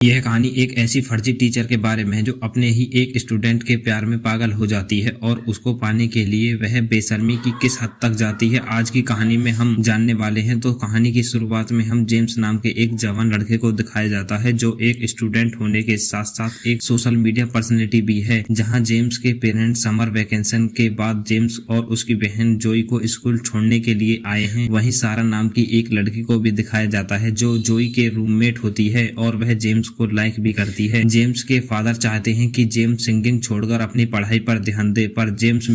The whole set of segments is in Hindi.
यह कहानी एक ऐसी फर्जी टीचर के बारे में है जो अपने ही एक स्टूडेंट के प्यार में पागल हो जाती है और उसको पाने के लिए वह बेशर्मी की किस हद तक जाती है। आज की कहानी में हम जानने वाले हैं। तो कहानी की शुरुआत में हम जेम्स नाम के एक जवान लड़के को दिखाया जाता है जो एक स्टूडेंट होने के साथ साथ एक सोशल मीडिया पर्सनैलिटी भी है। जहाँ जेम्स के पेरेंट्स समर वैकेशन के बाद जेम्स और उसकी बहन जोई को स्कूल छोड़ने के लिए आए हैं। वहीं सारा नाम की एक लड़की को भी दिखाया जाता है जो जोई के रूममेट होती है और वह जेम्स को लाइक भी करती है। जेम्स के फादर चाहते हैं कि जेम्स सिंगिंग छोड़कर अपनी पढ़ाई पर ध्यान दे, पर जेम्स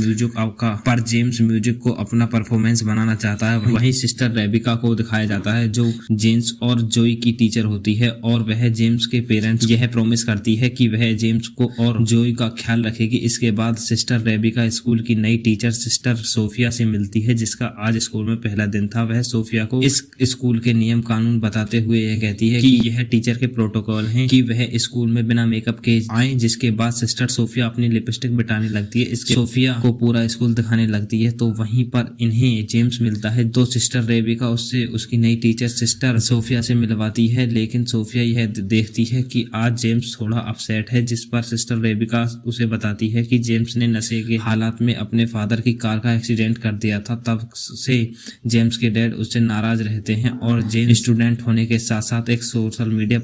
म्यूजिक को अपना परफॉर्मेंस बनाना चाहता है। वहीं सिस्टर रेबिका को दिखाया जाता है जो जेम्स और जोई की टीचर होती है और वह जेम्स के पेरेंट्स यह प्रॉमिस करती है कि वह जेम्स को और जोई का ख्याल रखेगी। इसके बाद सिस्टर रेबिका स्कूल की नई टीचर सिस्टर सोफिया से मिलती है जिसका आज स्कूल में पहला दिन था। वह सोफिया को इस स्कूल के नियम कानून बताते हुए यह कहती है कि यह टीचर के प्रोटोकॉल हैं कि वह स्कूल में बिना मेकअप के आए। जिसके बाद सिस्टर सोफिया अपनी लिपस्टिक बिटाने लगती है। इसके सोफिया को पूरा स्कूल दिखाने लगती है। तो वहीं पर इन्हें जेम्स मिलता है। तो सिस्टर रेबिका उससे उसकी नई टीचर सिस्टर सोफिया से मिलवाती है, लेकिन सोफिया यह देखती है कि आज जेम्स थोड़ा अपसेट है। जिस पर सिस्टर रेबिका उसे बताती है कि जेम्स ने नशे के हालात में अपने फादर की कार का एक्सीडेंट कर दिया था। तब से जेम्स के डैड उससे नाराज रहते हैं और जेम्स स्टूडेंट होने के साथ साथ एक सोशल मीडिया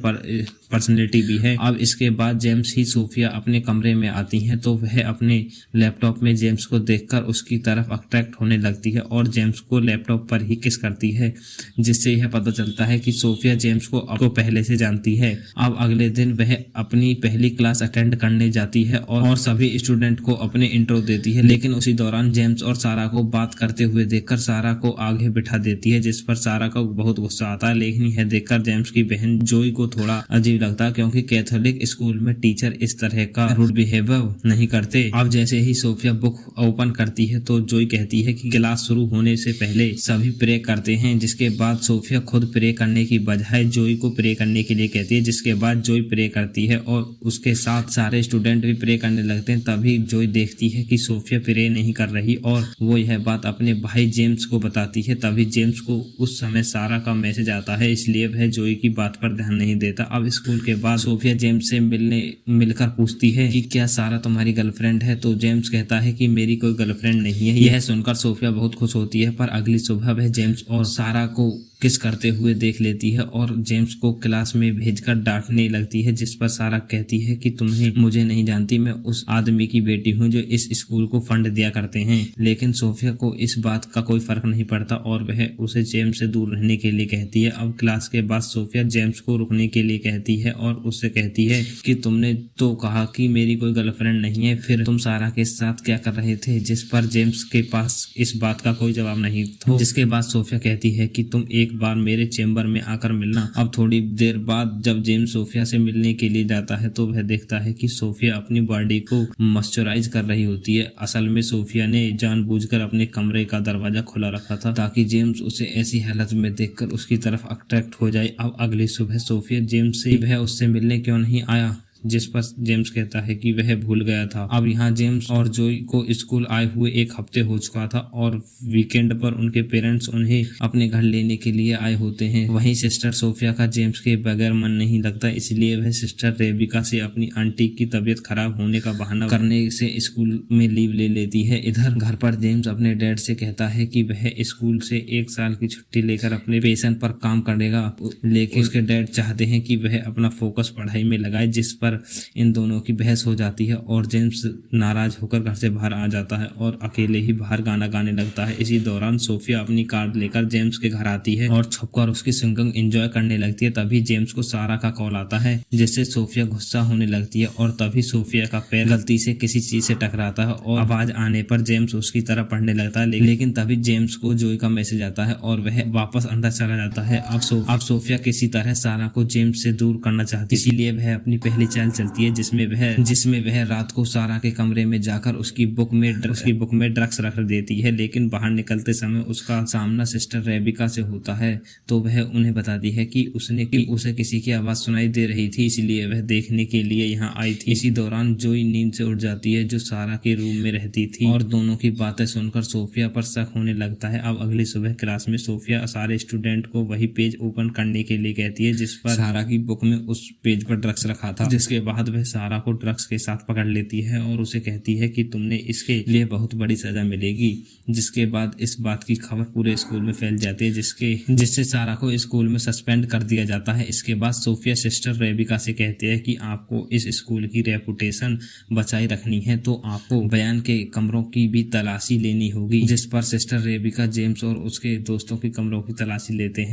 पर्सनैलिटी भी है। अब इसके बाद जेम्स ही सोफिया अपने कमरे में आती हैं तो वह अपने लैपटॉप में जेम्स को देखकर उसकी तरफ अट्रैक्ट होने लगती है और जेम्स को लैपटॉप पर ही किस करती है, जिससे यह पता चलता है कि सोफिया जेम्स को पहले से जानती है। अब अगले दिन वह अपनी पहली क्लास अटेंड करने जाती है और सभी स्टूडेंट को अपने इंट्रो देती है, लेकिन उसी दौरान जेम्स और सारा को बात करते हुए देखकर सारा को आगे बिठा देती है, जिस पर सारा को बहुत गुस्सा आता है। लेकिन यह देखकर जेम्स की बहन जोई को थोड़ा अजीब लगता है क्योंकि कैथोलिक स्कूल में टीचर इस तरह का रूड बिहेवियर नहीं करते। अब जैसे ही सोफिया बुक ओपन करती है तो जोई कहती है कि क्लास शुरू होने से पहले सभी प्रे करते हैं। जिसके बाद सोफिया खुद प्रे करने की बजाय जोई को प्रे करने के लिए कहती है। जिसके बाद जोई प्रे करती है और उसके साथ सारे स्टूडेंट भी प्रे करने लगते हैं। तभी जोई देखती है कि सोफिया प्रे नहीं कर रही और वो यह बात अपने भाई जेम्स को बताती है। तभी जेम्स को उस समय सारा का मैसेज आता है, इसलिए वह जोई की बात पर ध्यान नहीं देता। अब स्कूल के बाद सोफिया जेम्स से मिलकर पूछती है कि क्या सारा तुम्हारी गर्लफ्रेंड है। तो जेम्स कहता है कि मेरी कोई गर्लफ्रेंड नहीं है। यह सुनकर सोफिया बहुत खुश होती है, पर अगली सुबह वह जेम्स और सारा को किस करते हुए देख लेती है और जेम्स को क्लास में भेजकर डांटने लगती है। जिस पर सारा कहती है कि तुम्हें मुझे नहीं जानती, मैं उस आदमी की बेटी हूँ जो इस स्कूल को फंड दिया करते हैं। लेकिन सोफिया को इस बात का कोई फर्क नहीं पड़ता और वह उसे जेम्स से दूर रहने के लिए कहती है। अब क्लास के बाद सोफिया जेम्स को रुकने के लिए कहती है और उससे कहती है कि तुमने तो कहा कि मेरी कोई गर्लफ्रेंड नहीं है, फिर तुम सारा के साथ क्या कर रहे थे। जिस पर जेम्स के पास इस बात का कोई जवाब नहीं था। जिसके बाद सोफिया कहती है कि तुम एक बार मेरे चेंबर में आकर मिलना। अब थोड़ी देर बाद जब जेम्स सोफिया से मिलने के लिए जाता है तो वह देखता है कि सोफिया अपनी बॉडी को मॉइस्चराइज कर रही होती है। असल में सोफिया ने जानबूझकर अपने कमरे का दरवाजा खुला रखा था ताकि जेम्स उसे ऐसी हालत में देखकर उसकी तरफ अट्रैक्ट हो जाए। अब अगली सुबह सोफिया जेम्स से वह उससे मिलने क्यों नहीं आया, जिस पर जेम्स कहता है कि वह भूल गया था। अब यहाँ जेम्स और जोई को स्कूल आए हुए एक हफ्ते हो चुका था और वीकेंड पर उनके पेरेंट्स उन्हें अपने घर लेने के लिए आए होते हैं। वहीं सिस्टर सोफिया का जेम्स के बगैर मन नहीं लगता, इसलिए वह सिस्टर रेबिका से अपनी आंटी की तबीयत खराब होने का बहाना करने से स्कूल में लीव ले लेती है। इधर घर पर जेम्स अपने डैड से कहता है कि वह स्कूल से 1 साल की छुट्टी लेकर अपने पैशन पर काम करेगा, लेकिन उसके डैड चाहते हैं कि वह अपना फोकस पढ़ाई में लगाए। जिस पर इन दोनों की बहस हो जाती है और जेम्स नाराज होकर घर से बाहर आ जाता है और अकेले ही बाहर गाना गाने लगता है। इसी दौरान सोफिया अपनी कार लेकर जेम्स के घर आती है और छुपकर उसकी सिंगिंग एंजॉय करने लगती है। तभी जेम्स को सारा का कॉल आता है जिससे सोफिया गुस्सा होने लगती है और तभी सोफिया का पैर गलती से किसी चीज से टकराता है और आवाज आने पर जेम्स उसकी तरफ पढ़ने लगता है। लेकिन तभी जेम्स को जोई का मैसेज आता है और वह वापस अंदर चला जाता है। अब सोफिया किसी तरह सारा को जेम्स से दूर करना चाहती है, इसीलिए वह अपनी पहली चाल चलती है जिसमें वह रात को सारा के कमरे में जाकर उसकी बुक में ड्रग्स रख देती है, लेकिन बाहर निकलते समय उसका सामना सिस्टर रेबिका से होता है। तो वह उन्हें बताती है कि उसे किसी की आवाज सुनाई दे रही थी, इसलिए वह देखने के लिए यहाँ आई थी। इसी दौरान जोई नींद से उठ जाती है जो सारा के रूम में रहती थी और दोनों की बातें सुनकर सोफिया पर शक होने लगता है। अब अगली सुबह क्लास में सोफिया सारे स्टूडेंट को वही पेज ओपन करने के लिए कहती है जिस पर सारा की बुक में उस पेज पर ड्रग्स रखा था, जिसके बाद वह सारा को ड्रग्स के साथ पकड़ लेती है और उसे कहती है कि तुमने इसके लिए बहुत बड़ी सजा मिलेगी। जिसके बाद इस बात की खबर पूरे स्कूल में फैल जाती है जिससे सारा को स्कूल में सस्पेंड कर दिया जाता है। इसके बाद सोफिया सिस्टर रेबिका से कहती है कि आपको इस स्कूल की रेपुटेशन बचाई रखनी है तो आपको बयान के कमरों की भी तलाशी लेनी होगी, जिस पर सिस्टर रेबिका जेम्स और उसके दोस्तों के कमरों की तलाशी लेते हैं।